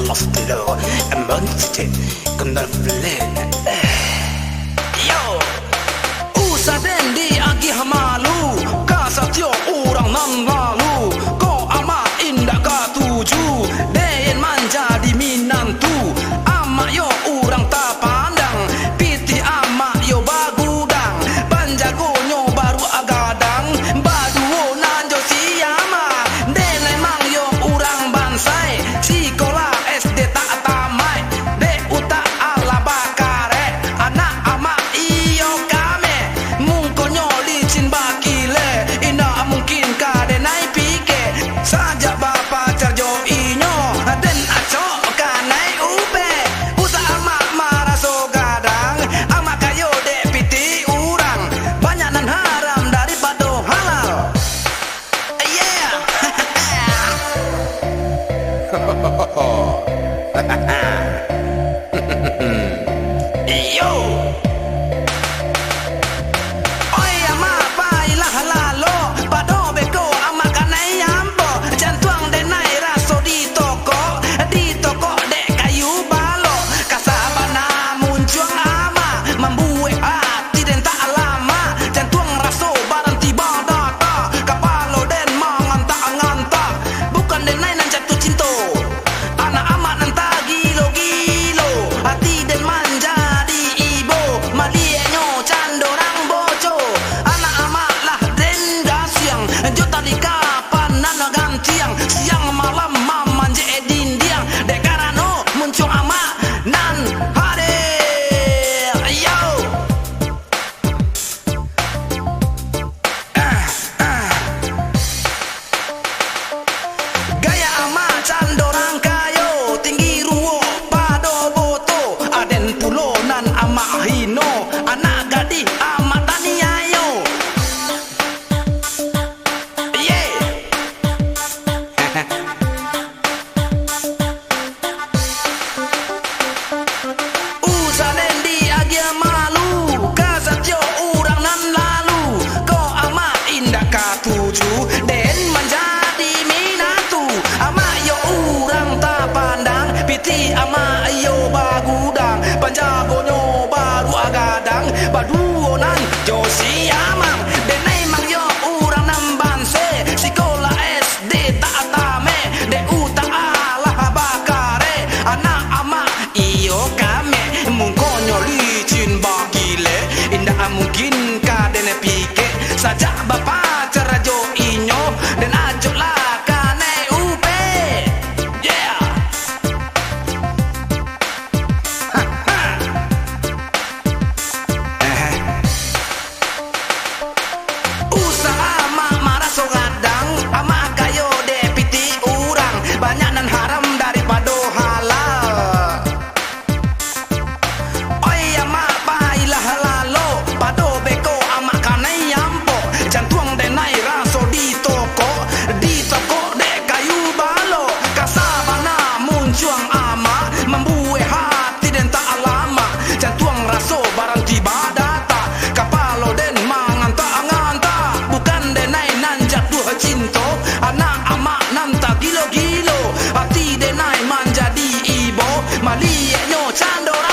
ostilo emonte kundal flen yo usa dendi agi hamalu kasatyo urang nan lalu ko ama indak ka tuju den menjadi minantu ama yo urang tak pandang piti ama yo bagudang panjago nyo baru agadang baduo nanjo siama den emang yo urang bansai sekolah SD tak tamai de uta ala bakare anak ama iyo kame mungkonyo licin bakile indah mungkin kade naik pike saja bapak carjo inyo den aco kanai ube usa ama maraso gadang ama kayo de piti urang banyak nan haram daripada halal yeah yo oi ama pailah lalo pado beko ama kanai ampo jantuang de nai raso di toko de kayu balo kasabana muncuang ama membuat hati den tak lama jantuang raso barang tiba data kapalo den manganta bukan den nai nan jatuh cinta anak ama nan tak gilo hati den manja di ibo malienyo candorang boco anak ama lah den gasiang jota di kapan nan gantiang siang malam maman je dindiang dek karano muncung ama nan hade yo gaya ama candorang kayo tinggi ruo pado boto aden pulo nan ama hino anak gadih ama taniayo yeah usa dendi agia malu kasatyo urang nan lalu ko ama indah ka tuju den menjadi minatu ama yo urang tak pandang piti ama yo bagudang panjago nyo baru agadang baduo nan jo siamang den emang yo urang nan banse sekolah SD tak tame de uta ala bakare anak ama iyo kame mungkonyo licin bakile indah mungkin kadene pike saja bapak cerajo inyo dan ajo lah kane upe yeah usaha ama maraso gadang ama kayo de piti urang banyak nan haram daripada halal oi ama pailah lalo pado beko ama kanai ampo jantuang de nai raso di toko de kayu balo kasabana muncuang ama membuat hati den tak lama jantuang raso barang tiba data kapalo den manganta bukan den nai nan jatuh cinta anak ama nan tak gilo hati den nai menjadi ibo malienyo candora